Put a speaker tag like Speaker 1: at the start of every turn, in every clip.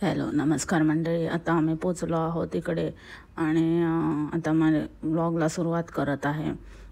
Speaker 1: Hello, नमस्कार मंडळी. आता आम्ही पोचलो आहोत इकडे आणि आता मला व्लॉगला सुरुवात करत आहे.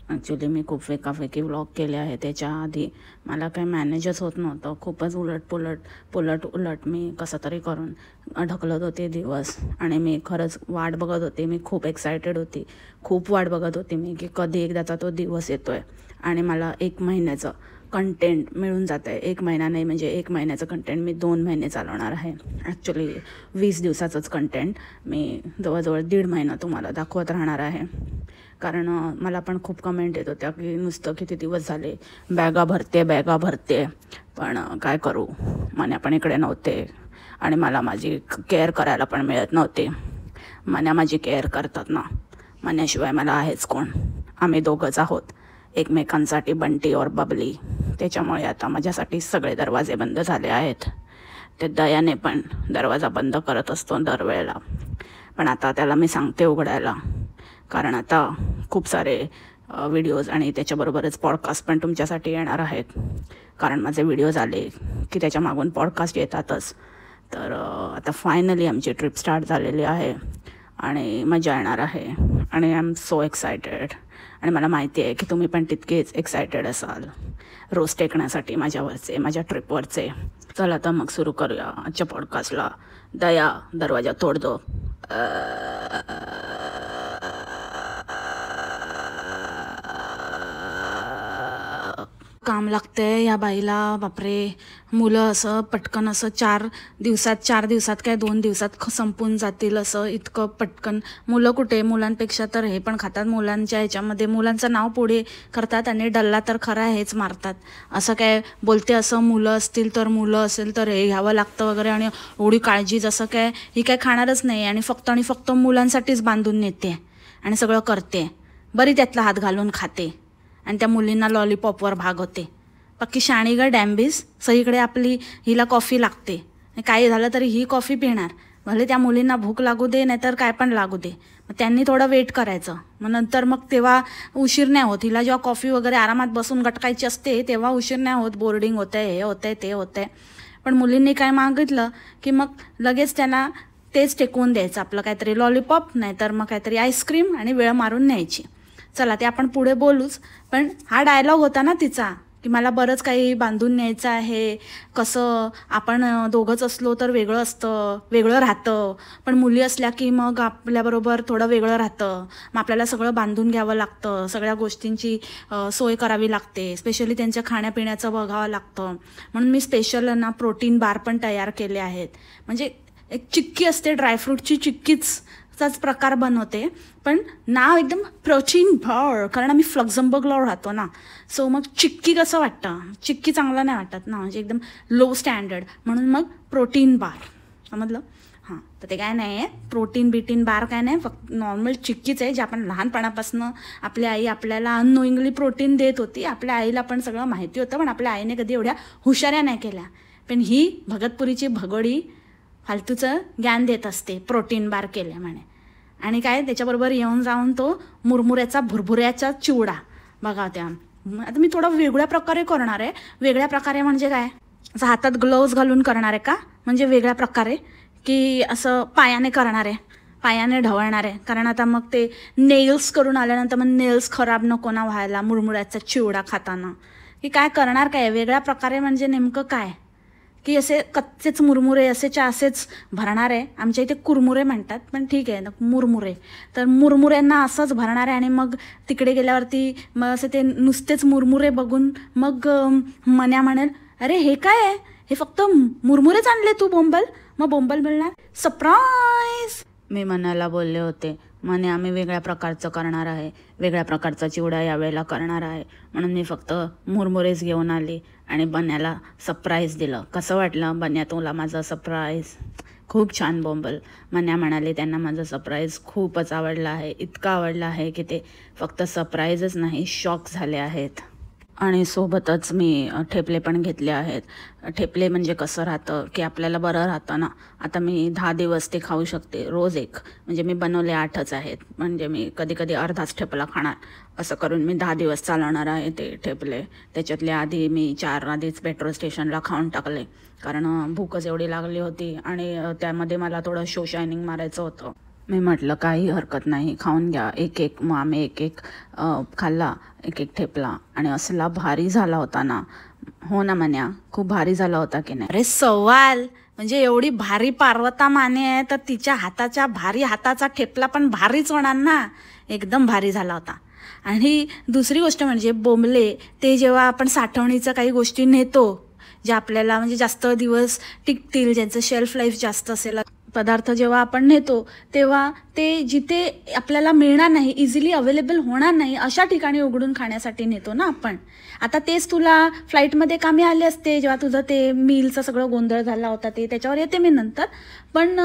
Speaker 1: ॲक्च्युली मी खूप फेकाफेकी व्लॉग केले आहे. त्याच्या आधी मला काही मॅनेजच होत नव्हतं. खूपच उलट मी कसं तरी करून ढकलत होते दिवस आणि मी खरंच वाट बघत होते. मी खूप एक्सायटेड होती. खूप वाट बघत होती मी की कधी एकदाचा तो दिवस येतो आहे आणि मला 1 महिन्याचं कंटेंट मिळून जातं आहे. 1 महिना नाही, म्हणजे 1 महिन्याचं कंटेंट मी 2 महिने चालवणार आहे. ॲक्च्युली 20 दिवसाचंच कंटेंट मी जवळजवळ 1.5 महिना तुम्हाला दाखवत राहणार आहे. कारण मला पण खूप कमेंट येत होत्या की नुसतं किती दिवस झाले बॅगा भरते, पण काय करू, मन्या पण इकडे नव्हते आणि मला माझी केअर करायला पण मिळत नव्हते. मन्या माझी केअर करतात ना, मन्याशिवाय मला आहेच कोण. आम्ही दोघंच आहोत एकमेकांसाठी, बंटी और बबली. त्याच्यामुळे आता माझ्यासाठी सगळे दरवाजे बंद झाले आहेत. ते दयाने पण दरवाजा बंद करत असतो दरवेळेला, पण आता त्याला मी सांगते उघडायला. कारण आता खूप सारे व्हिडिओज आणि त्याच्याबरोबरच पॉडकास्ट पण तुमच्यासाठी येणार आहेत. कारण माझे व्हिडिओज आले की त्याच्या मागून पॉडकास्ट येतातच. तर आता फायनली आमची ट्रिप स्टार्ट झालेली आहे आणि मजा येणार आहे आणि आय एम सो एक्सायटेड. आणि मला माहिती आहे की तुम्ही पण तितकेच एक्सायटेड असाल रोज टेकण्यासाठी माझ्या ट्रिपवरचे. चला तर मग सुरू करूया आजच्या पॉडकास्टला. दया, दरवाजा तोड दो. काम लागतंय या बाईला, बापरे. मुलं असं पटकन असं 4 दिवसात काय 2 दिवसात संपून जातील असं इतकं पटकन. मुलं कुठे, मुलांपेक्षा तर हे पण खातात. मुलांच्या ह्याच्यामध्ये मुलांचं नाव पुढे करतात आणि डल्ला तर खरा हेच मारतात. असं काय बोलते, असं मुलं असेल तर हे घ्यावं लागतं वगैरे, आणि एवढी काळजी जसं काय ही काय खाणारच नाही आणि फक्त मुलांसाठीच बांधून नेते आणि सगळं करते. बरी त्यातला हात घालून खाते आणि त्या मुलींना लॉलीपॉपवर भागवते. पक्की शाणी ग डॅम्बिस. सगळीकडे आपली हिला कॉफी लागते, काही झालं तरी ही कॉफी पिणार. भले त्या मुलींना भूक लागू दे नाहीतर काय पण लागू दे, मग त्यांनी थोडं वेट करायचं. मग नंतर मग तेव्हा उशीर नाही होत. हिला जेव्हा कॉफी वगैरे आरामात बसून गटकायची असते तेव्हा उशीर नाही होत. बोर्डिंग होतं आहे, हे होतं आहे, ते होतं आहे. पण मुलींनी काय मागितलं की मग लगेच त्यांना तेच टेकवून द्यायचं. आपलं काहीतरी लॉलीपॉप नाहीतर मग काहीतरी आईस्क्रीम आणि वेळ मारून न्यायची. चला ते आपण पुढे बोलूच. पण हा डायलॉग होता ना तिचा की मला बरंच काही बांधून न्यायचं आहे. कसं आपण दोघंच असलो तर वेगळं असतं, वेगळं राहतं, पण मुली असल्या की मग आपल्याबरोबर थोडं वेगळं राहतं. मग आपल्याला सगळं बांधून घ्यावं लागतं, सगळ्या गोष्टींची सोय करावी लागते, स्पेशली त्यांच्या खाण्यापिण्याचं बघावं लागतं. म्हणून मी स्पेशल ना प्रोटीन बार पण तयार केले आहेत. म्हणजे एक चिक्की असते, ड्रायफ्रूटची चिक्कीचाच प्रकार बनवते, पण नाव एकदम प्रोटीन बार, कारण आम्ही फ्लक्झमबर्गला राहतो ना. सो मग चिक्की कसं वाटतं, चिक्की चांगलं नाही वाटत ना, म्हणजे एकदम लो स्टँडर्ड. म्हणून मग प्रोटीन बार, समजलं. हां, तर ते काय नाही आहे, प्रोटीन बार काय नाही, फक्त नॉर्मल चिक्कीच आहे, जे आपण लहानपणापासून आपली आई आपल्याला अननोईंगली प्रोटीन देत होती. आपल्या आईला पण सगळं माहिती होतं, पण आपल्या आईने कधी एवढ्या हुशाऱ्या नाही केल्या. पण ही भगतपुरीची भगोडी फालतूचं ज्ञान देत असते, प्रोटीन बार केले म्हणे. आणि काय त्याच्याबरोबर येऊन जाऊन तो भुरभुऱ्याचा चिवडा बघा. त्या आता मी थोडा वेगळ्या प्रकारे करणार आहे. वेगळ्या प्रकारे म्हणजे काय, असं हातात ग्लोव्ज घालून करणार आहे का, म्हणजे वेगळ्या प्रकारे, की असं पायाने करणार आहे, पायाने ढवळणार आहे. कारण आता मग ते नेल्स करून आल्यानंतर मग नेल्स खराब नको ना व्हायला मुरमुऱ्याचा चिवडा खाताना, की काय करणार काय वेगळ्या प्रकारे, म्हणजे नेमकं काय, की असे कच्चेच मुरमुरे असेच भरणार आहे. आमच्या इथे कुरमुरे म्हणतात, पण ठीक आहे ना, मुरमुरे. तर मुरमुऱ्यांना असंच भरणार आहे आणि मग तिकडे गेल्यावरती मग असं ते नुसतेच मुरमुरे बघून मग मन्या म्हणेल, अरे हे काय आहे, हे फक्त मुरमुरेच आणले तू बोंबल. मग बोंबल बोलणार, सरप्राईज. मी मनाला बोलले होते, म्हणे आम्ही वेगळ्या प्रकारचं करणार आहे, वेगळ्या प्रकारचा चिवडा यावेळेला करणार आहे. म्हणून मी फक्त मुरमुरेच घेऊन आली आणि बन्याला सरप्राईज दिलं. कसं वाटलं बन्या तुला माझं सरप्राईज? खूप छान बोंबल. मन्या म्हणाले त्यांना माझं सरप्राईज खूपच आवडलं आहे. इतकं आवडलं आहे की ते फक्त सरप्राईजच नाही, शॉक झाले आहेत. आणि सोबतच मी ठेपले पण घेतले आहेत. ठेपले म्हणजे कसं राहतं की आपल्याला बरं राहतं ना. आता मी 10 दिवस ते खाऊ शकते, रोज एक. म्हणजे मी बनवले 8च आहेत. म्हणजे मी कधी कधी अर्धाच ठेपला खाणार, असं करून मी 10 दिवस चालवणार आहे ते ठेपले. त्याच्यातले आधी मी 4 आधीच पेट्रोल स्टेशनला खाऊन टाकले, कारण भूकच एवढी लागली होती आणि त्यामध्ये मला थोडं शो शायनिंग मारायचं होतं. मी म्हटलं काही हरकत नाही, खाऊन घ्या एक एक. मग आम्ही एक एक खाल्ला, एक एक ठेपला, आणि असला भारी झाला होता ना. हो ना मन्या, खूप भारी झाला होता की नाही? अरे सवाल, म्हणजे एवढी भारी पार्वता माने आहे तर तिच्या हाताच्या भारी हाताचा ठेपला पण भारीच होणार ना. एकदम भारी झाला होता. आणि दुसरी गोष्ट म्हणजे बोंबले, ते जेव्हा आपण साठवणीचं काही गोष्टी नेतो, जे आपल्याला म्हणजे जास्त दिवस टिकतील, ज्यांचं शेल्फ लाईफ जास्त असेल, पदार्थ जेव्हा आपण नेतो तेव्हा ते जिथे आपल्याला मिळणार नाही, इझिली अवेलेबल होणार नाही, अशा ठिकाणी उघडून खाण्यासाठी नेतो ना आपण. आता तेच तुला फ्लाईटमध्ये कामी आले असते, जेव्हा तुझं ते मीलचं सगळं गोंधळ झाला होता ते, त्याच्यावर येते मी नंतर. पण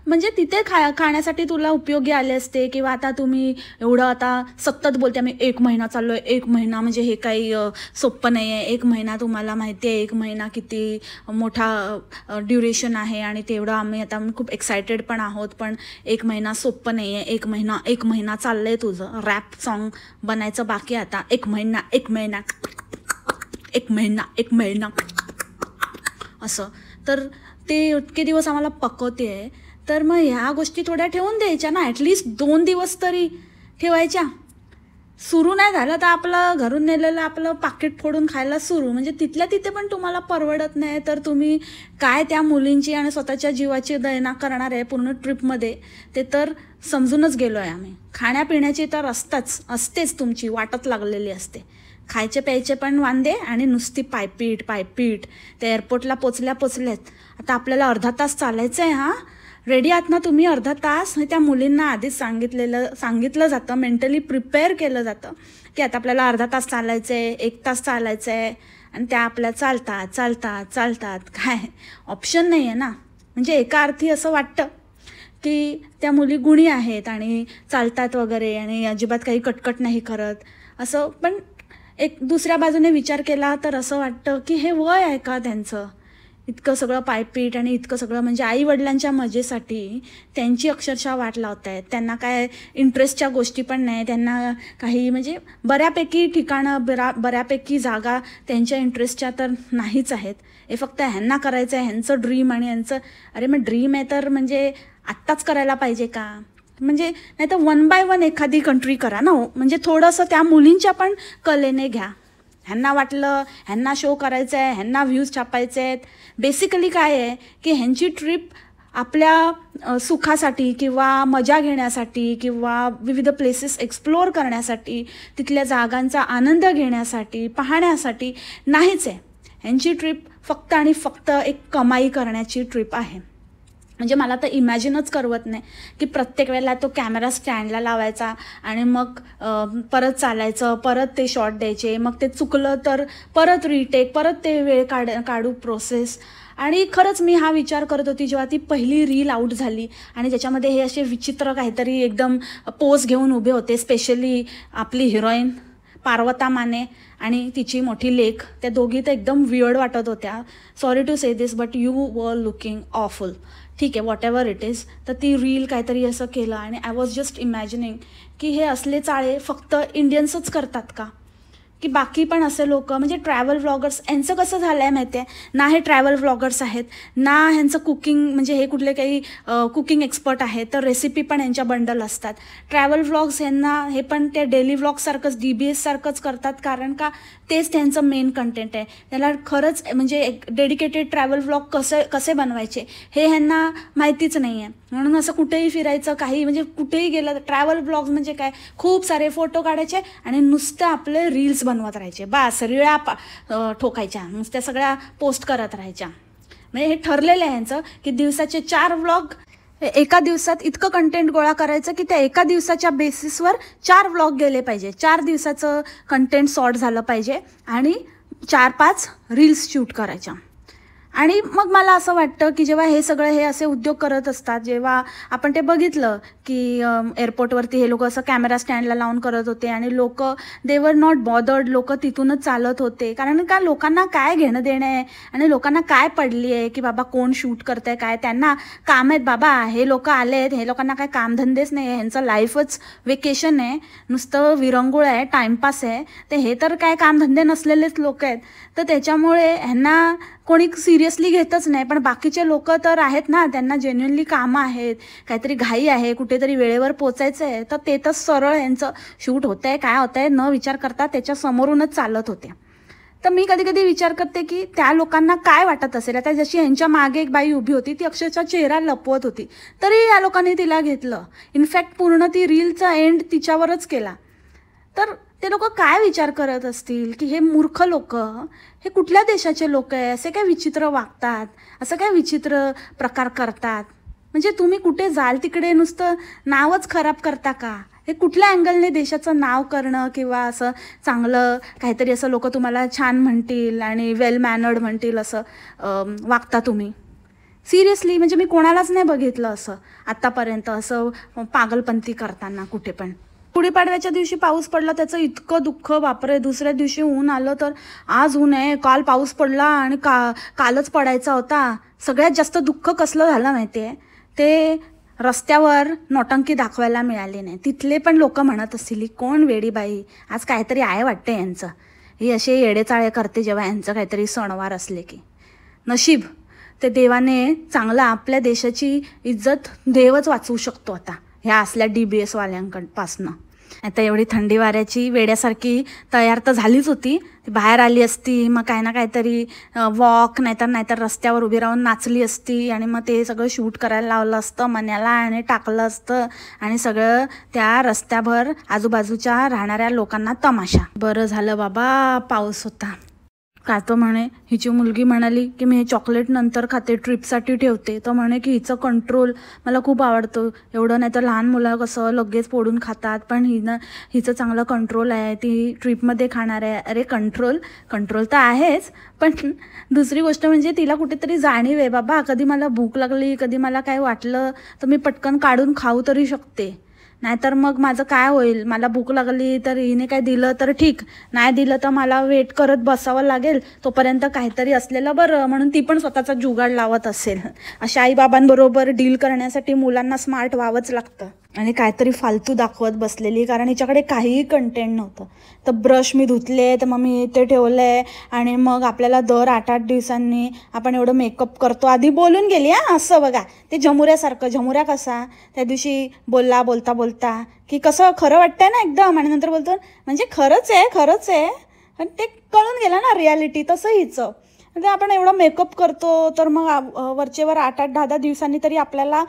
Speaker 1: म्हणजे तिथे खाण्यासाठी तुला उपयोगी आले असते. किंवा आता तुम्ही एवढं आता सतत बोलते आम्ही 1 महिना चाललो आहे, 1 महिना, म्हणजे हे काही सोपं नाही आहे. 1 महिना तुम्हाला माहिती आहे 1 महिना किती मोठा ड्युरेशन आहे, आणि तेवढं आम्ही खूप एक्सायटेड पण आहोत. पण 1 महिना सोपं नाही आहे. 1 महिना चाललंय तुझं. रॅप सॉन्ग बनायचं बाकी आता. 1 महिना 1 महिना 1 महिना 1 महिना असं. तर ते इतके दिवस आम्हाला पकवते आहे, तर मग ह्या गोष्टी थोड्या ठेवून द्यायच्या ना. ॲटलिस्ट 2 दिवस तरी ठेवायच्या. सुरू नाही झालं तर आपलं घरून नेलेलं आपलं पाकिट फोडून खायला सुरू, म्हणजे तिथल्या तिथे पण तुम्हाला परवडत नाही. तर तुम्ही काय त्या मुलींची आणि स्वतःच्या जीवाची दयना करणार आहे पूर्ण ट्रिपमध्ये, ते तर समजूनच गेलो आहे आम्ही. खाण्यापिण्याची तर असतेच तुमची वाटत लागलेली असते. खायचे प्यायचे पण वांदे, आणि नुसती पायपीट. त्या एअरपोर्टला पोचल्यात. आता आपल्याला अर्धा तास चालायचं आहे. हां, रेडी आहात ना तुम्ही? अर्धा तास. त्या मुलींना आधीच सांगितलं जातं, मेंटली प्रिपेअर केलं जातं की आता आपल्याला अर्धा तास चालायचं आहे, 1 तास चालायचं आहे. आणि त्या आपल्या चालतात. काय ऑप्शन नाही आहे ना. म्हणजे एका अर्थी असं वाटतं की त्या मुली गुणी आहेत आणि चालतात वगैरे, आणि अजिबात काही कटकट नाही करत असं. पण एक दुसऱ्या बाजूने विचार केला तर असं वाटतं की हे वय आहे का त्यांचं, इतकं सगळं पायपीट आणि इतकं सगळं. म्हणजे आई वडिलांच्या मजेसाठी त्यांची अक्षरशः वाट लावत आहेत. त्यांना काय इंटरेस्टच्या गोष्टी पण नाही, त्यांना काही म्हणजे बऱ्यापैकी ठिकाणं, बऱ्यापैकी जागा त्यांच्या इंटरेस्टच्या तर नाहीच आहेत. हे फक्त ह्यांना करायचं आहे, ह्यांचं ड्रीम. आणि ह्यांचं अरे मग ड्रीम आहे तर म्हणजे आत्ताच करायला पाहिजे का? म्हणजे नाही तर 1 बाय 1 एखादी कंट्री करा ना. म्हणजे थोडंसं त्या मुलींच्या पण कलेने घ्या. ह्यांना वाटलं ह्यांना शो करायचं आहे, ह्यांना व्ह्यूज छापायचे आहेत. बेसिकली काय आहे की ह्यांची ट्रिप आपल्या सुखासाठी किंवा मजा घेण्यासाठी किंवा विविध प्लेसेस एक्सप्लोअर करण्यासाठी, तिथल्या जागांचा आनंद घेण्यासाठी, पाहण्यासाठी नाहीच आहे. ह्यांची ट्रिप फक्त आणि फक्त एक कमाई करण्याची ट्रिप आहे. म्हणजे मला तर इमॅजिनच करवत नाही की प्रत्येक वेळेला तो कॅमेरा स्टँडला लावायचा आणि मग परत चालायचं, परत ते शॉट द्यायचे, मग ते चुकलं तर परत रिटेक, परत ते वेळ काढू प्रोसेस. आणि खरंच मी हा विचार करत होती जेव्हा ती पहिली रील आउट झाली आणि ज्याच्यामध्ये हे असे विचित्र काहीतरी एकदम पोज घेऊन उभे होते, स्पेशली आपली हिरोईन पार्वता माने आणि तिची मोठी लेक, त्या दोघी तर एकदम वियर्ड वाटत होत्या. Sorry to say this but you were looking awful. ठीक आहे, वॉट एव्हर इट इज. तर ती रील काहीतरी असं केलं आणि आय वॉज जस्ट इमॅजिनिंग की हे असले चाळे फक्त इंडियन्सच करतात का, की बाकी पण असे लोक म्हणजे ट्रॅव्हल व्लॉगर्स. यांचं कसं झालं आहे माहिती आहे ना, हे ट्रॅव्हल व्लॉगर्स आहेत ना, ह्यांचं कुकिंग म्हणजे हे कुठले काही कुकिंग एक्सपर्ट आहेत तर रेसिपी पण यांच्या बंडल असतात. ट्रॅव्हल व्लॉग्स यांना हे पण ते डेली व्लॉगसारखंच DBS सारखंच करतात, कारण का तेच त्यांचं मेन कंटेंट आहे. त्याला खरंच म्हणजे एक डेडिकेटेड ट्रॅव्हल व्लॉग कसे बनवायचे हे ह्यांना माहितीच नाही आहे. म्हणून असं कुठेही फिरायचं, काही म्हणजे कुठेही गेलं तर ट्रॅव्हल व्लॉग्स म्हणजे काय, खूप सारे फोटो काढायचे आणि नुसतं आपले रील्स बनवत राहायचे, बास रिळ्या ठोकायच्या, नुसत्या सगळ्या पोस्ट करत राहायच्या. म्हणजे हे ठरलेलं आहे यांचं की दिवसाचे 4 व्लॉग, एका दिवसात इतकं कंटेंट गोळा करायचं की त्या एका दिवसाच्या बेसिसवर 4 व्लॉग गेले पाहिजे, 4 दिवसाचं कंटेंट सॉर्ट झालं पाहिजे आणि 4-5 रील्स शूट करायच्या. आणि मग मला असं वाटतं की जेव्हा हे सगळं हे असे उद्योग करत असतात, जेव्हा आपण ते बघितलं की एअरपोर्टवरती हे लोक असं कॅमेरा स्टँडला लावून करत होते आणि लोक दे वर नॉट बॉदर्ड, लोक तिथूनच चालत होते. कारण का लोकांना काय घेणं देणं आहे आणि लोकांना काय पडली आहे की बाबा कोण शूट करतंय काय, त्यांना काम आहेत बाबा. हे लोक आलेत, हे लोकांना काय कामधंदेच नाही आहे, ह्यांचं लाईफच वेकेशन आहे, नुसतं विरंगुळ आहे, टाइमपास आहे. ते हे तर काय कामधंदे नसलेलेच लोक आहेत. तर त्याच्यामुळे ह्यांना कोणी सिरियसली घेतच नाही. पण बाकीचे लोक तर आहेत ना, त्यांना जेन्युअनली कामं आहेत, काहीतरी घाई आहे, कुठेतरी वेळेवर पोचायचं आहे, तर ते तर सरळ यांचं शूट होतं आहे काय होतं आहे न विचार करता त्याच्या समोरूनच चालत होते. तर मी कधी कधी विचार करते की त्या लोकांना काय वाटत असेल. आता जशी यांच्या मागे एक बाई उभी होती, ती अक्षरशः चेहरा लपवत होती, तरी या लोकांनी तिला घेतलं. इनफॅक्ट पूर्ण ती रीलचा एंड तिच्यावरच केला. तर ते लोक काय विचार करत असतील की हे मूर्ख लोक हे कुठल्या देशाचे लोक आहे, असे काय विचित्र वागतात, असं काय विचित्र प्रकार करतात. म्हणजे तुम्ही कुठे जाल तिकडे नुसतं नावच खराब करता का? हे कुठल्या अँगलने देशाचं नाव करणं किंवा असं चांगलं काहीतरी असं लोक तुम्हाला छान म्हणतील आणि वेल मॅनर्ड म्हणतील असं वागता तुम्ही? सिरियसली म्हणजे मी कोणालाच नाही बघितलं असं आत्तापर्यंत असं पागलपंती करताना कुठे पण. गुढीपाडव्याच्या दिवशी पाऊस पडला त्याचं इतकं दुःख, बापरे. दुसऱ्या दिवशी ऊन आलं तर आज ऊन आहे, काल पाऊस पडला आणि कालच पडायचा होता. सगळ्यात जास्त दुःख कसलं झालं माहिती आहे, ते रस्त्यावर नौटंकी दाखवायला मिळाली नाही. तिथले पण लोक म्हणत असतील कोण वेडी बाई, आज काहीतरी आहे वाटतं यांचं, ही असे येडेचाळे करते जेव्हा यांचं काहीतरी सणवार असले की. नशीब ते देवाने चांगलं आपल्या देशाची इज्जत देवच वाचवू शकतो आता ह्या असल्या DBS वाल्यांकडपासनं. आता एवढी थंडी वाऱ्याची वेड्यासारखी तयार तर झालीच होती, ती बाहेर आली असती, मग काय ना काहीतरी वॉक नाहीतर रस्त्यावर उभी राहून नाचली असती आणि मग ते सगळं शूट करायला लावलं असतं मन्याला आणि टाकलं असतं आणि सगळं त्या रस्त्याभर आजूबाजूच्या राहणाऱ्या लोकांना तमाशा. बरं झालं बाबा पाऊस होता. काय तो म्हणे, हिची मुलगी म्हणाली की मी हे चॉकलेट नंतर खाते, ट्रिपसाठी ठेवते. तर म्हणे की हिचं कंट्रोल मला खूप आवडतं. एवढं नाही तर लहान मुलं कसं लगेच पोडून खातात, पण हिचं चांगलं कंट्रोल आहे, ती ट्रिपमध्ये खाणार आहे. अरे कंट्रोल तर आहेच, पण दुसरी गोष्ट म्हणजे तिला कुठेतरी जाणीव आहे बाबा, कधी मला भूक लागली, कधी मला काय वाटलं तर मी पटकन काढून खाऊ तरी शकते. नाहीतर मग माझं काय होईल, मला भूक लागली तर हिने काय दिलं तर ठीक, नाही दिलं तर मला वेट करत बसावं लागेल, तोपर्यंत काहीतरी असलेलं बरं. म्हणून ती पण स्वतःचा जुगाड लावत असेल. अशा आईबाबांबरोबर डील करण्यासाठी मुलांना स्मार्ट व्हावंच लागतं. आणि काहीतरी फालतू दाखवत बसलेली, कारण हिच्याकडे काहीही कंटेंट नव्हतं. तर ब्रश मी धुतले, तर मग मी ते ठेवलं आहे आणि मग आपल्याला दर 8-8 दिवसांनी आपण एवढं मेकअप करतो. आधी बोलून गेली असं बघा, ते झमुऱ्यासारखं. झमुऱ्या कसा त्या दिवशी बोलता की कसं खरं वाटतंय ना एकदम, आणि नंतर बोलतो म्हणजे खरंच आहे, पण ते कळून गेलं ना रियालिटी. तसं हिचं ते आपण एवढं मेकअप करतो तर मग वरचेवर 8-8, 10-10 दिवसांनी तरी आपल्याला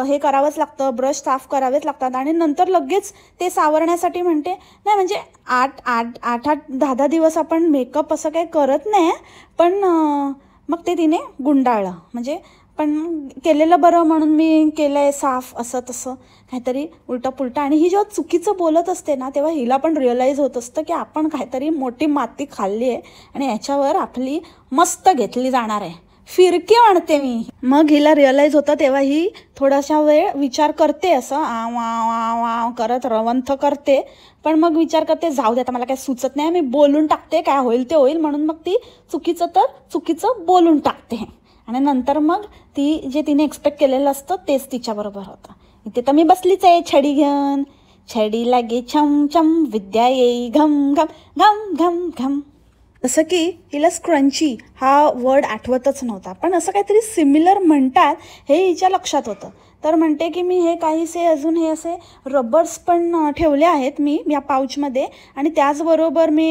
Speaker 1: हे करावंच लागतं, ब्रश साफ करावेच लागतात. आणि नंतर लगेच ते सावरण्यासाठी म्हणते नाही, म्हणजे 8-8, 10-10 दिवस आपण मेकअप असं काही करत नाही, पण मग ते तिने गुंडाळलं. म्हणजे पण केलेलं बरं म्हणून मी केलं आहे साफ, असं तसं काहीतरी उलटा पुलटा. आणि ही जेव्हा चुकीचं बोलत असते ना, तेव्हा हिला पण रिअलाईज होत असतं की आपण काहीतरी मोठी माती खाल्ली आहे आणि याच्यावर आपली मस्त घेतली जाणार आहे, फिरकी म्हणते मी. मग हिला रिअलाईज होतं, तेव्हा ही थोडासा वेळ विचार करते, असं आव करत रवंथ करते, पण मग विचार करते जाऊ दे आता मला काय सुचत नाही, मी बोलून टाकते, काय होईल ते होईल. म्हणून मग ती चुकीचं बोलून टाकते आणि नंतर मग ती जे तिने एक्सपेक्ट केलेलं असतं तेच तिच्याबरोबर होतं. इथे तर मी बसलीच आहे छडी घेऊन, छडी लागे छम छम विद्या येई घम घम घम घम घम. जसं की हिला स्क्रंची हा वर्ड आठवतच नव्हता, पण असं काहीतरी सिमिलर म्हणतात हे हिच्या लक्षात होतं. तर म्हणते की मी हे काहीसे अजून हे असे रबर्स पण ठेवले आहेत मी या पाऊचमध्ये, आणि त्याचबरोबर मी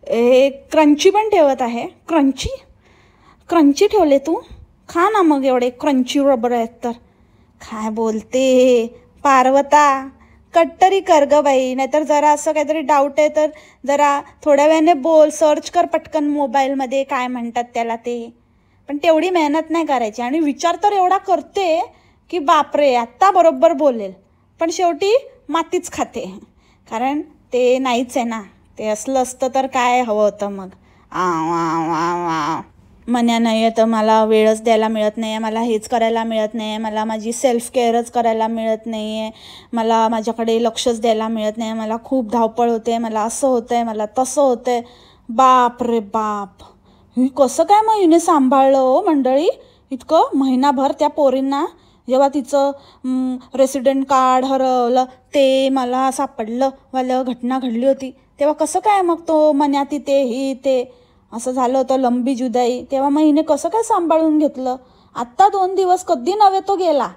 Speaker 1: हे क्रंची पण ठेवत आहे. क्रंची ठेवले तू, खा ना मग, एवढे क्रंची रबर आहेत तर. काय बोलते पार्वता, कट्टरी कर ग बाई, नाहीतर जरा असं काहीतरी डाऊट आहे तर जरा थोड्या वेळाने बोल, सर्च कर पटकन मोबाईलमध्ये काय म्हणतात त्याला ते. पण तेवढी मेहनत नाही करायची, आणि विचार तर एवढा करते की बापरे आत्ता बरोबर बोलेल, पण शेवटी मातीच खाते. कारण ते नाहीच आहे ना, ते असलं असतं तर काय हवं होतं मग. मन्या नाही आहे तर मला वेळच द्यायला मिळत नाही आहे, मला हेच करायला मिळत नाही आहे, मला माझी सेल्फ केअरच करायला मिळत नाही आहे, मला माझ्याकडे लक्षच द्यायला मिळत नाही आहे, मला खूप धावपळ होते, मला असं होतं आहे, मला तसं होतं आहे. बाप रे बाप, ही कसं काय मग हिने सांभाळलं हो मंडळी इतकं महिनाभर त्या पोरींना. जेव्हा तिचं रेसिडेंट कार्ड हरवलं ते मला सापडलं वालं घटना घडली होती, तेव्हा कसं काय मग तो मन्या तिथे ही ते असं झालं होतं लंबी जुदाई, तेव्हा मग हिने कसं काय सांभाळून घेतलं. आत्ता 2 दिवस कधी नव्हे तो गेला,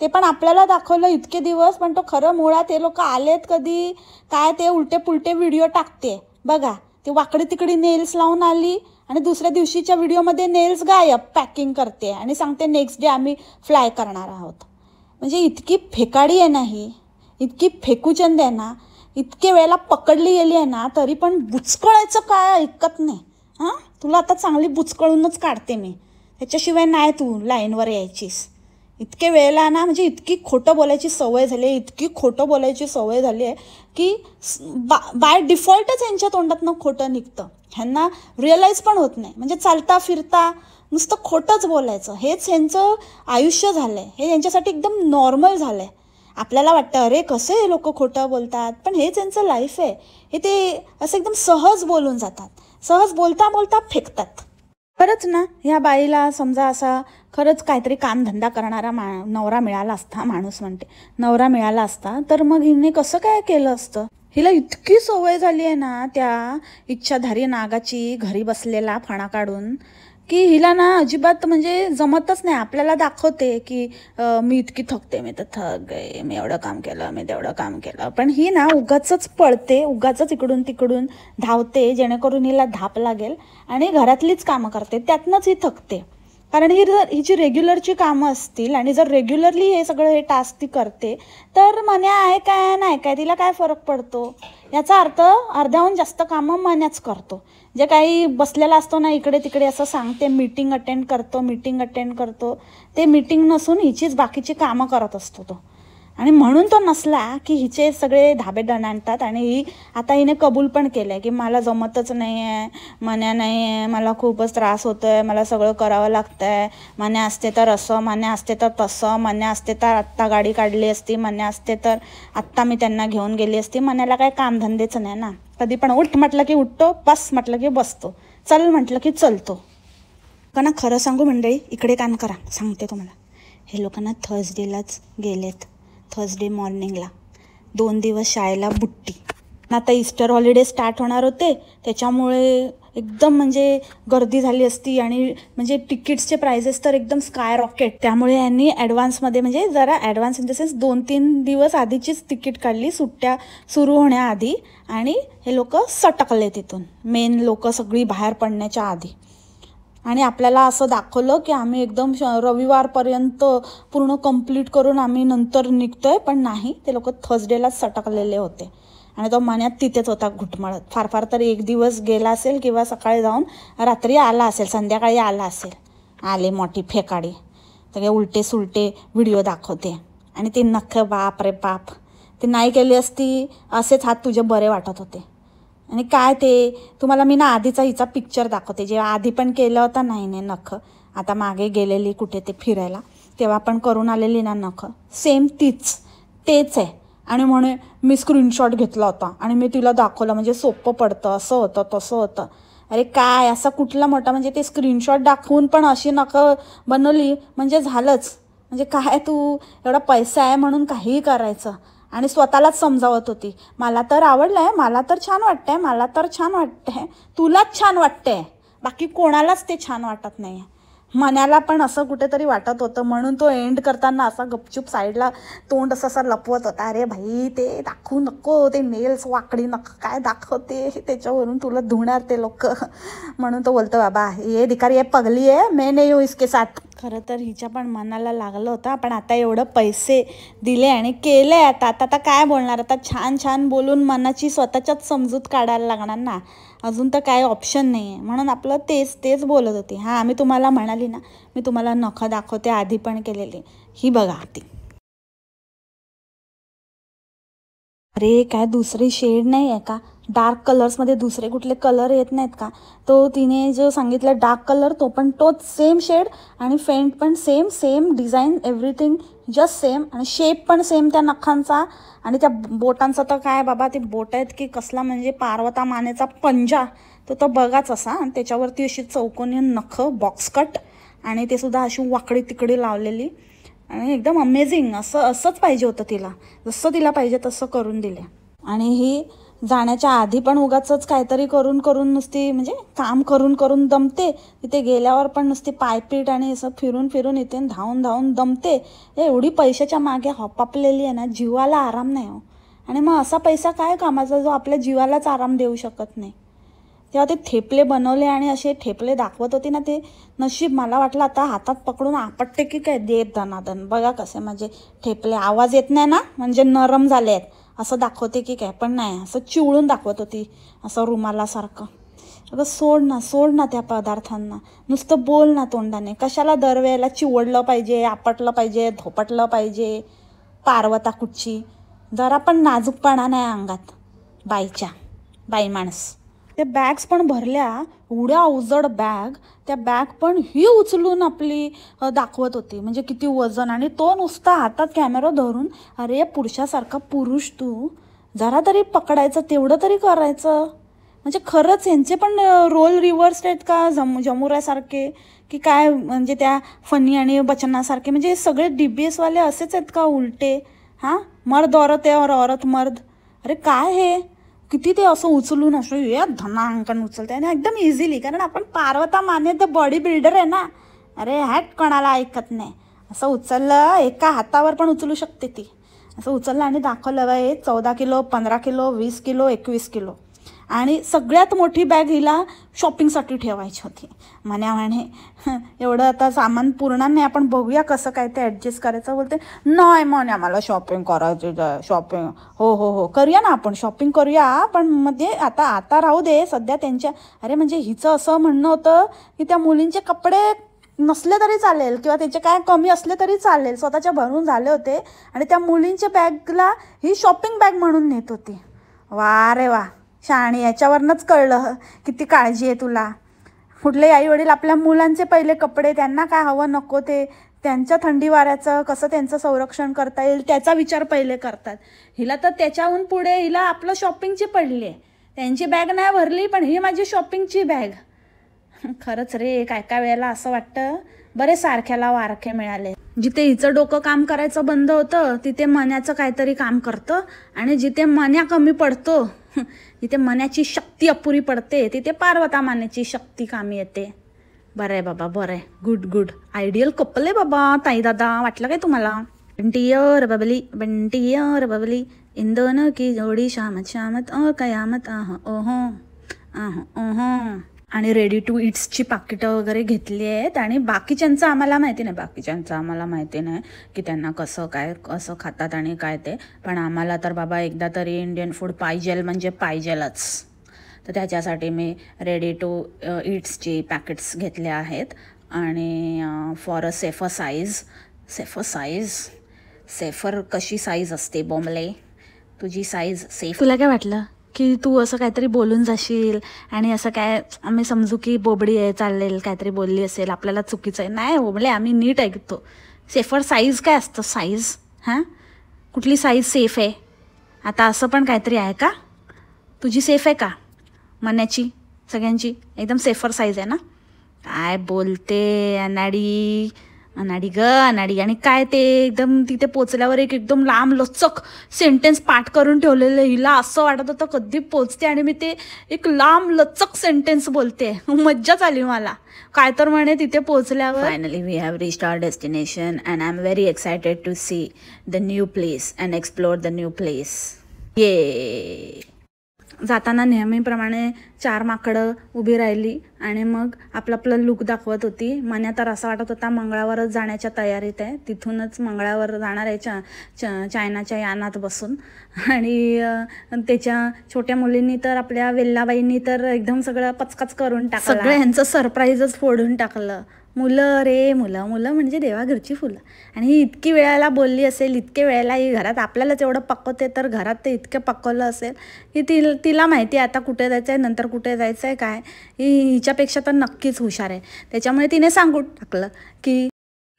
Speaker 1: ते पण आपल्याला दाखवलं इतके दिवस, पण तो खरं मुळात ते लोक आलेत कधी काय ते उलटे पुलटे व्हिडिओ टाकते बघा. ती वाकडी तिकडी नेल्स लावून आली आणि दुसऱ्या दिवशीच्या व्हिडिओमध्ये नेल्स गायब पॅकिंग करते आणि सांगते नेक्स्ट डे आम्ही फ्लाय करणार आहोत. म्हणजे इतकी फेकाडी आहे ना ही, इतकी फेकूचंद आहे ना, इतके वेळेला पकडली गेली आहे ना तरी पण बुचकळायचं काय ऐकत नाही. हां, तुला आता चांगली बुचकळूनच काढते मी, त्याच्याशिवाय नाही तू लाईनवर यायचीस. इतके वेळेला ना म्हणजे इतकी खोटं बोलायची सवय झाली आहे, इतकी खोटं बोलायची सवय झाली आहे की बाय डिफॉल्टच यांच्या तोंडातनं खोटं निघतं. ह्यांना रिअलाईज पण होत नाही, म्हणजे चालता फिरता नुसतं खोटंच बोलायचं हेच ह्यांचं आयुष्य झालं आहे. हे यांच्यासाठी एकदम नॉर्मल झालं आहे. आपल्याला वाटतं अरे कसे हे लोक खोटं बोलतात, पण हेच यांचं लाईफ आहे. हे ते असं एकदम सहज बोलून जातात, सहज बोलता बोलता फेकतात. खरंच ना, ह्या बाईला समजा असा खरंच काहीतरी कामधंदा करणारा नवरा मिळाला असता, माणूस म्हणते नवरा मिळाला असता तर मग हिने कसं काय केलं असतं. हिला इतकी सवय झाली आहे ना त्या इच्छाधारी नागाची, घरी बसलेला फणा काढून, की हिला ना अजिबात म्हणजे जमतच नाही. आपल्याला दाखवते की मी इतकी थकते, मी तर थक गए, मी एवढं काम केलं, मी तेवढं काम केलं, पण ही ना उगाचच पळते, उगाचच इकडून तिकडून धावते जेणेकरून हिला धाप लागेल आणि घरातलीच कामं करते, त्यातनंच ही थकते. कारण हिची रेग्युलरची कामं असतील आणि जर रेग्युलरली हे सगळं हे टास्क ती करते तर मन्या आहे काय नाही काय तिला काय फरक पडतो. याचा अर्थ अर्ध्याहून जास्त कामं मन्याच करतो. जे काही बसलेला असतो ना इकडे तिकडे असं सांगते मीटिंग अटेंड करतो, ते मीटिंग नसून हिचीच बाकीची कामं करत असतो तो. आणि म्हणून तो नसला की हिचे सगळे धाबे दणाणतात आणि ही आता हिने कबूल पण केलं आहे की मला जमतच नाही आहे, मन्या नाही आहे, मला खूपच त्रास होतो आहे, मला सगळं करावं लागतं आहे, मन्या असते तर असं, मन्या असते तर तसं, मन्या असते तर आत्ता गाडी काढली असती, मन्या असते तर आत्ता मी त्यांना घेऊन गेली असती. मन्याला काय कामधंदेच नाही ना, कधी पण उठ म्हटलं की उठतो, बस म्हटलं की बसतो, चल म्हटलं की चलतो. लोकांना खरं सांगू मंडळी, इकडे काम करा सांगते तुम्हाला, हे लोकांना थर्सडेलाच गेलेत, थर्सडे मॉर्निंगला 2 दिवस शाळेला बुट्टी. आता इस्टर हॉलिडे स्टार्ट होणार होते त्याच्यामुळे एकदम म्हणजे गर्दी झाली असती आणि म्हणजे तिकीट्सचे प्राइसेस तर एकदम स्काय रॉकेट. त्यामुळे यांनी ॲडव्हान्समध्ये म्हणजे जरा ॲडव्हान्स इन द सेन्स 2-3 दिवस आधीचीच तिकीट काढली सुट्ट्या सुरू होण्याआधी आणि हे लोक सटकले तिथून, मेन लोक सगळी बाहेर पडण्याच्या आधी. आणि आपल्याला असं दाखवलं की आम्ही एकदम रविवारपर्यंत पूर्ण कंप्लीट करून आम्ही नंतर निघतोय, पण नाही, ते लोक थर्सडेलाच सटकलेले होते आणि तो मन्यात तिथेच होता घुटमळत. फार फार तर 1 दिवस गेला असेल किंवा सकाळी जाऊन रात्री आला असेल, संध्याकाळी आला असेल. आले मोठी फेकाडी, सगळे उलटे सुलटे व्हिडिओ दाखवते आणि ते नख बाप रे बाप, ते नाही केली असती असेच हात तुझे बरे वाटत होते. आणि काय ते तुम्हाला मी ना आधीचा हिचा पिक्चर दाखवते, जेव्हा आधी पण केलं होतं नाही नख, आता मागे गेलेली कुठे ते फिरायला तेव्हा पण करून आलेली ना नख, सेम तेच आहे. आणि म्हणे मी स्क्रीनशॉट घेतला होता आणि मी तिला दाखवलं म्हणजे सोपं पडतं, असं होतं तसं होतं. अरे काय असा कुठला मोठा, म्हणजे ते स्क्रीनशॉट दाखवून पण अशी नख बनवली म्हणजे झालंच. म्हणजे काय तू एवढा पैसा आहे म्हणून काहीही करायचं. आणि स्वतःलाच समजावत होती, मला तर आवडलं आहे, मला तर छान वाटतंय, मला तर छान वाटतंय, तुलाच छान वाटतंय, बाकी कोणालाच ते छान वाटत नाही. मन्याला पण असं कुठेतरी वाटत होतं, म्हणून तो एंड करताना असा गपचूप साईडला तोंड असं लपवत होता. अरे भाई ते दाखवू नको, ते नेल्स वाकडी नका काय दाखवते त्याच्यावरून तुला धुणार ते लोक. म्हणून तो बोलतो बाबा ये धिकारी ये पगली आहे, मैं नहीं हूँ इसके साथ. खरं तर हिच्या पण मनाला लागलं होतं, पण आता एवढं पैसे दिले आणि केले आता काय बोलणार, आता छान छान बोलून मनाची स्वतःच्याच समजूत काढायला लागणार ना, अजून तर काय ऑप्शन नाही आहे. म्हणून आपलं तेच बोलत होती. हां, मी तुम्हाला म्हणाली ना, मी तुम्हाला नख दाखवते आधी पण केलेली, ही बघा ती. अरे काय दुसरी शेड नाही आहे का? डार्क कलर्समध्ये दुसरे कुठले कलर येत नाहीत का? तो तिने जो सांगितला डार्क कलर तो पण तोच सेम शेड आणि फेंट पण same same design everything just same आणि शेप पण सेम त्या नखांचा आणि त्या बोटांचा तर काय बाबा ते बोट आहेत की कसला म्हणजे पार्वता मानेचा पंजा तो बघाच असा आणि त्याच्यावरती अशी चौकोनी नख बॉक्स कट आणि ते सुद्धा अशी वाकडी तिकडी लावलेली आणि एकदम अमेझिंग असंच पाहिजे होतं तिला, जसं तिला पाहिजे तसं करून दिले. आणि ही जाण्याच्या आधी पण उगाचच काहीतरी करून करून नुसती म्हणजे काम करून करून दमते, तिथे गेल्यावर पण नुसती पायपीट आणि असं फिरून फिरून इथे धावून धावून दमते. एवढी पैशाच्या मागे हपापलेली आहे ना, जीवाला आराम नाही हो. आणि मग असा पैसा काय कामाचा जो आपल्या जीवालाच आराम देऊ शकत नाही. तेव्हा ते ठेपले बनवले आणि असे ठेपले दाखवत होती ना, ते नशीब मला वाटलं आता हातात पकडून आपटते की काय देत धनाधन. बघा कसे माझे ठेपले, आवाज येत नाही ना म्हणजे नरम झाले आहेत असं दाखवते की काय, पण नाही असं चिवळून दाखवत होती असं रुमालासारखं. अगं सोड ना त्या पदार्थांना, नुसतं बोल ना तोंडाने. कशाला दरवेळेला चिवडलं पाहिजे, आपटलं पाहिजे, धोपटलं पाहिजे. पार्वता कुठची, जरा पण नाजूकपणा नाही अंगात बाई माणस. त्या बॅग्स पण भरल्या, एवढ्या अवजड बॅग, त्या बॅग पण ही उचलून आपली दाखवत होती म्हणजे किती वजन. आणि तो नुसता हातात कॅमेरा धरून, अरे पुरुषासारखा पुरुष तू जरा तरी पकडायचं, तेवढं तरी करायचं. म्हणजे खरंच यांचे पण रोल रिव्हर्स आहेत का जमुरासारखे की काय, म्हणजे त्या फनी आणि बचनासारखे, म्हणजे सगळे DBS वाले असेच आहेत का उलटे? हां, मर्द औरत आहे और औरत मर्द. अरे काय हे, किती ते असं उचलून असं या धनांकन उचलते आणि एकदम इझिली, कारण आपण पार्वता माने द बॉडी बिल्डर आहे ना. अरे हॅट, कोणाला ऐकत नाही. असं उचललं, एका हातावर पण उचलू शकते ती. असं उचललं आणि दाखवलं बा हे 14 किलो, 15 किलो, 20 किलो, 21 किलो. आणि सगळ्यात मोठी बॅग हिला शॉपिंगसाठी ठेवायची होती. म्हणे एवढं आता सामान पुरणार नाही, आपण बघूया कसं काय ते ॲडजस्ट करायचं. बोलते नाही म्हणे आम्हाला शॉपिंग करायची, शॉपिंग हो करूया ना, आपण शॉपिंग करूया, पण मध्ये आता राहू दे सध्या त्यांच्या. अरे म्हणजे हिचं असं म्हणणं होतं की त्या मुलींचे कपडे नसले तरी चालेल किंवा त्याचे काय कमी असले तरी चालेल, स्वतःच्या भरून झाले होते आणि त्या मुलींच्या बॅगला ही शॉपिंग बॅग म्हणून नेत होती. वा रे वा शाणी, याच्यावरनंच कळलं किती काळजी आहे तुला. कुठले आईवडील आपल्या मुलांचे पहिले कपडे, त्यांना काय हवं नको ते, त्यांच्या थंडी वाऱ्याचं कसं त्यांचं संरक्षण करता येईल त्याचा विचार पहिले करतात. हिला तर त्याच्याहून पुढे हिला आपलं शॉपिंगची पडली आहे. त्यांची बॅग नाही भरली पण ही माझी शॉपिंगची बॅग. खरंच रे, काय काय वेळेला असं वाटतं बरे सारख्याला वारखे मिळाले. जिथे हिचं डोकं काम करायचं बंद होतं तिथे मन्याचं काहीतरी काम करतं, आणि जिथे मन्या कमी पडतो, जिथे मन्याची शक्ती अपुरी पडते, तिथे पार्वता मानेची शक्ती कामी येते. बरं आहे बाबा, बरं आहे, गुड. आयडियल कपल आहे बाबा ताई दादा, वाटलं काय तुम्हाला? बंटियर बबली इंदोन की जोडी शामत कयामत ओहो. आणि रेडी टू इट्सची पाकिटं वगैरे घेतली आहेत. आणि बाकीच्यांचं आम्हाला माहिती नाही की त्यांना कसं खातात आणि काय ते, पण आम्हाला तर बाबा एकदा तरी इंडियन फूड म्हणजे पाहिजेलच. तर त्याच्यासाठी मी रेडी टू इट्सची पॅकेट्स घेतले आहेत. आणि फॉर अ सेफर कशी साईज असते बोंबले, तुझी साईज सेफ. तुला काय वाटलं की तू असं काहीतरी बोलून जाशील आणि असं काय आम्ही समजू की बोबडी आहे, चालेल काहीतरी बोलली असेल, आपल्याला चुकीचं आहे? नाही बोबले, आम्ही नीट ऐकतो. सेफर साईज काय असतं? साईज कुठली साईज सेफ आहे? आता असं पण काहीतरी आहे का? तुझी सेफ आहे का? मन्याची सगळ्यांची एकदम सेफर साईज आहे ना? काय बोलते अनाडी. आणि काय ते एकदम तिथे पोचल्यावर एकदम लांब लचक सेंटेन्स पाठ करून ठेवलेलं. हिला असं वाटत होतं कधी पोचते आणि मी ते एक लांब लचक सेंटेन्स बोलते. मज्जाच आली मला. काय तर म्हणे तिथे पोचल्यावर, finally we have reached our destination and I am very excited to see the new place and explore the new place. ये जाताना नेहमीप्रमाणे 4 माकडं उभी राहिली आणि मग आपलं लुक दाखवत होती. मन्या तर असं वाटत होता मंगळावरच जाण्याच्या तयारीत आहे, तिथूनच मंगळावर जाणार आहे चायनाच्या यानात बसून. आणि त्याच्या छोट्या मुलींनी तर, आपल्या वेल्लाबाईंनी तर एकदम सगळं पचकाच करून टाकलं, सगळं ह्यांचं सरप्राईजच फोडून टाकलं. मुलं रे मुलं, मुलं म्हणजे देवाघरची फुलं. आणि ही इतकी वेळेला बोलली असेल, इतके वेळेला ही घरात आपल्यालाच एवढं पकवते, तर घरात ते इतकं पकवलं असेल की तिला माहिती आहे आता कुठे जायचं आहे, नंतर कुठे जायचं आहे काय. हिच्यापेक्षा तर नक्कीच हुशार आहे. त्याच्यामुळे तिने सांगून टाकलं की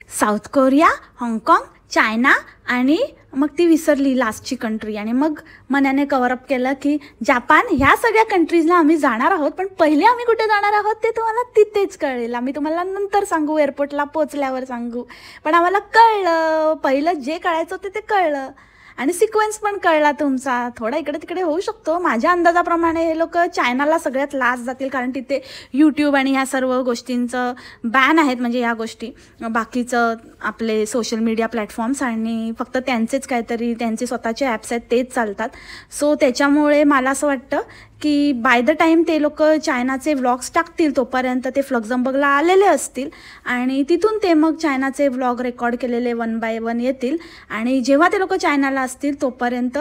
Speaker 1: साऊथ कोरिया, हाँगकाँग, चायना आणि मग ती विसरली लास्टची कंट्री. आणि मग मनाने कव्हरअप केलं की जापान. ह्या सगळ्या कंट्रीजला आम्ही जाणार आहोत, पण पहिले आम्ही कुठे जाणार आहोत ते तुम्हाला तिथेच कळेल. आम्ही तुम्हाला नंतर सांगू, एअरपोर्टला पोचल्यावर सांगू. पण आम्हाला कळलं, पहिलं जे कळायचं होतं ते कळलं. आणि सिक्वेन्स पण कळला तुमचा. थोडा इकडे तिकडे होऊ शकतो. माझ्या अंदाजाप्रमाणे हे लोक चायनाला सगळ्यात लास्ट जातील, कारण तिथे यूट्यूब आणि ह्या सर्व गोष्टींचं बॅन आहेत. म्हणजे ह्या गोष्टी बाकीचं आपले सोशल मीडिया प्लॅटफॉर्म्स आणि फक्त त्यांचेच काहीतरी त्यांचे स्वतःचे ॲप्स आहेत तेच चालतात. सो त्याच्यामुळे मला असं वाटतं की बाय द टाईम ते लोक चायनाचे व्लॉग्स टाकतील तोपर्यंत ते फ्लक्झमबर्गला आलेले असतील आणि तिथून ते मग चायनाचे व्लॉग रेकॉर्ड केलेले 1 बाय 1 येतील. आणि जेव्हा ते लोक चायनाला असतील तोपर्यंत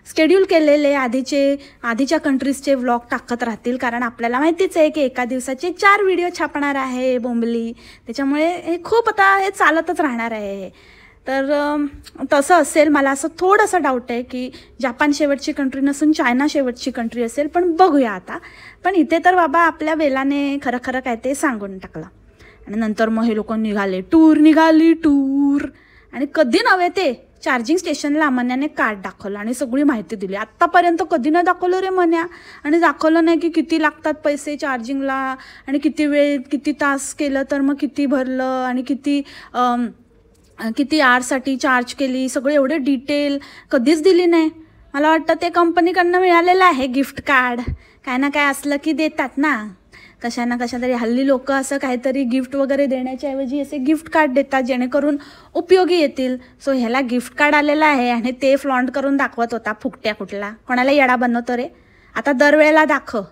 Speaker 1: शेड्यूल केलेले आधीच्या कंट्रीजचे व्लॉग टाकत राहतील, कारण आपल्याला माहितीच आहे की एका दिवसाचे 4 व्हिडिओ छापणार आहे बोंबली. त्याच्यामुळे हे खूप आता हे चालतच राहणार आहे. तर तसं असेल. मला असं थोडंसं डाऊट आहे की जापान शेवटची कंट्री नसून चायना शेवटची कंट्री असेल, पण बघूया आता. पण इथे तर बाबा आपल्या वेलाने खरं खरं काय ते सांगून टाकलं. आणि नंतर मग हे लोक निघाली टूर. आणि कधी नव्हे ते चार्जिंग स्टेशनला मन्याने कार्ड दाखवलं आणि सगळी माहिती दिली. आत्तापर्यंत कधी नाही दाखवलं रे मन्या. आणि दाखवलं नाही की किती लागतात पैसे चार्जिंगला आणि किती वेळ किती तास केलं तर मग किती भरलं आणि किती आरसाठी चार्ज केली, सगळे एवढे डिटेल कधीच दिली नाही. मला वाटतं ते कंपनीकडनं मिळालेलं आहे गिफ्ट कार्ड. काय ना काय असलं की देतात ना कशा ना कशा तरी. हल्ली लोक असं काहीतरी गिफ्ट वगैरे देण्याच्या ऐवजी असे गिफ्ट कार्ड देतात जेणेकरून उपयोगी येतील. सो ह्याला गिफ्ट कार्ड आलेलं आहे आणि ते फ्लॉन्ट करून दाखवत होता फुकट्या कुठला. कोणाला येडा बनवतो रे. आता दरवेळेला दाखव.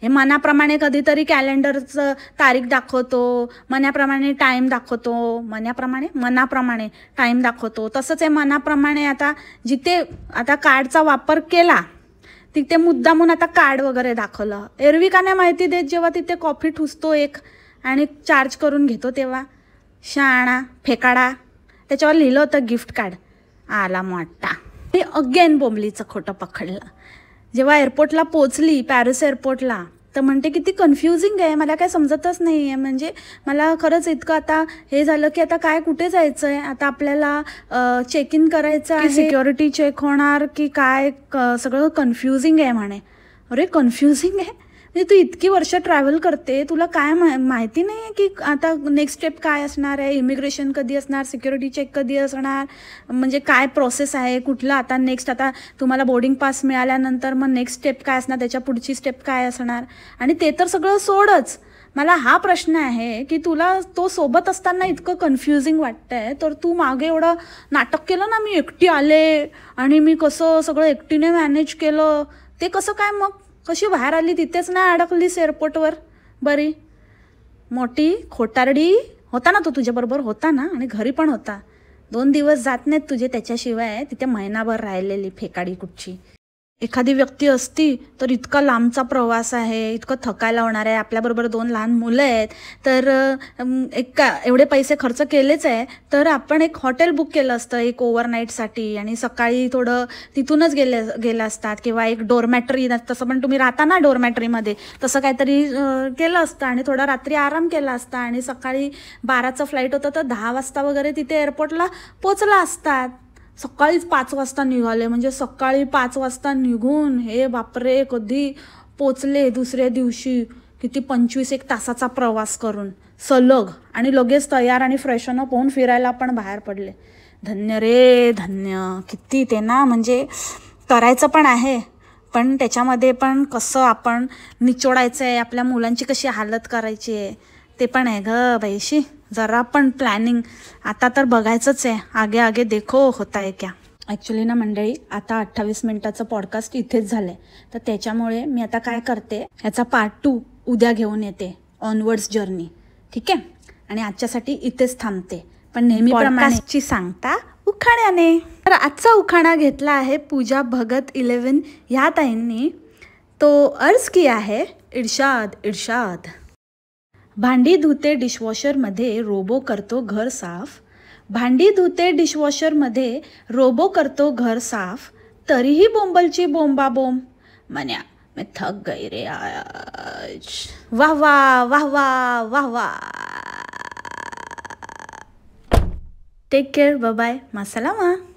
Speaker 1: हे मनाप्रमाणे कधीतरी कॅलेंडरचं तारीख दाखवतो, मनाप्रमाणे टाईम दाखवतो, मनाप्रमाणे टाईम दाखवतो. तसंच आहे मनाप्रमाणे. आता जिथे आता कार्डचा वापर केला तिथे मुद्दामून आता कार्ड वगैरे दाखवलं. एरवी का नाही माहिती देत जेव्हा तिथे कॉफी ठुसतो एक आणि चार्ज करून घेतो तेव्हा. शाणा फेकाडा. त्याच्यावर लिहिलं होतं गिफ्ट कार्ड. आला मोठा. हे अगेन बोंबलीचं खोटं पकडलं. जेव्हा एअरपोर्टला पोचली पॅरिस एअरपोर्टला तर म्हणते किती कन्फ्युजिंग आहे, मला काय समजतच नाही आहे. म्हणजे मला खरंच इतकं आता हे झालं की आता काय कुठे जायचं आहे. आता आपल्याला चेक इन करायचं आहे, सिक्युरिटी चेक होणार की काय, सगळं कन्फ्युजिंग आहे म्हणे. अरे कन्फ्युजिंग आहे म्हणजे तू इतकी वर्ष ट्रॅव्हल करते, तुला काय माहिती नाही आहे की आता नेक्स्ट स्टेप काय असणार आहे, इमिग्रेशन कधी असणार, सिक्युरिटी चेक कधी असणार, म्हणजे काय प्रोसेस आहे, कुठलं आता नेक्स्ट. आता तुम्हाला बोर्डिंग पास मिळाल्यानंतर मग नेक्स्ट स्टेप काय असणार, त्याच्या पुढची स्टेप काय असणार. आणि ते तर सगळं सोडच. मला हा प्रश्न आहे की तुला तो सोबत असताना इतकं कन्फ्युजिंग वाटतंय तर तू मागे एवढं नाटक केलं ना, मी एकटी आले आणि मी कसं सगळं एकटीने मॅनेज केलं, ते कसं काय मग कशी बाहेर आली, तिथेच नाही अडकलीस एअरपोर्टवर. बरी मोठी खोटारडी. होता ना तो तुझ्याबरोबर होता ना, आणि घरी पण होता. 2 दिवस जात नाहीत तुझे त्याच्याशिवाय. तिथे महिनाभर राहिलेली फेकाडी कुठची. एखादी व्यक्ती असती तर इतका लांबचा प्रवास आहे, इतकं थकायला होणार आहे, आपल्याबरोबर 2 लहान मुलं आहेत, तर एवढे पैसे खर्च केलेच आहे तर आपण एक हॉटेल बुक केलं असतं एक ओव्हरनाईटसाठी आणि सकाळी थोडं तिथूनच गेलं असतात, किंवा एक डोरमॅट्री, तसं पण तुम्ही राहता ना डोरमॅट्रीमध्ये, तसं काहीतरी केलं असतं आणि थोडा रात्री आराम केला असता आणि सकाळी 12चं फ्लाईट होतं तर 10 वाजता वगैरे तिथे एअरपोर्टला पोचला असतात. सकाळीच 5 वाजता निघाले, म्हणजे सकाळी 5 वाजता निघून हे बापरे कधी पोचले दुसऱ्या दिवशी. किती 25-1 तासाचा प्रवास करून सलग, आणि लगेच तयार आणि फ्रेशन अप होऊन फिरायला पण बाहेर पडले. धन्य रे धन्य. किती ते ना, म्हणजे करायचं पण आहे पण त्याच्यामध्ये पण कसं आपण निचोडायचं आहे, आपल्या मुलांची कशी हालत करायची आहे ते पण आहे ग बाईशी. जरा पण प्लॅनिंग आता तर बघायचंच आहे. आगे आगे देखो होता है क्या. ॲक्च्युली ना मंडळी, आता 28 मिनिटाचं पॉडकास्ट इथेच झालं आहे, तर त्याच्यामुळे मी आता काय करते, ह्याचा पार्ट 2 उद्या घेऊन येते, ऑनवर्ड्स जर्नी. ठीक आहे. आणि आजच्यासाठी इथेच थांबते, पण नेहमीप्रमाणे सांगता उखाण्याने. तर आजचा उखाणा घेतला आहे पूजा भगत 11 ह्या ताईंनी. तो अर्ज किया है, इर्शाद इर्शाद. भांडी धुते डिशवॉशरमध्ये रोबो करतो घर साफ. भांडी धुते डिशवॉशरमध्ये रोबो करतो घर साफ. तरीही बोंबलची बोंबा बोंब. मन्या मैं थक गई रे आज. वाह वाह वाह वाह वाह वाह. Take care. Bye bye. मासलामा.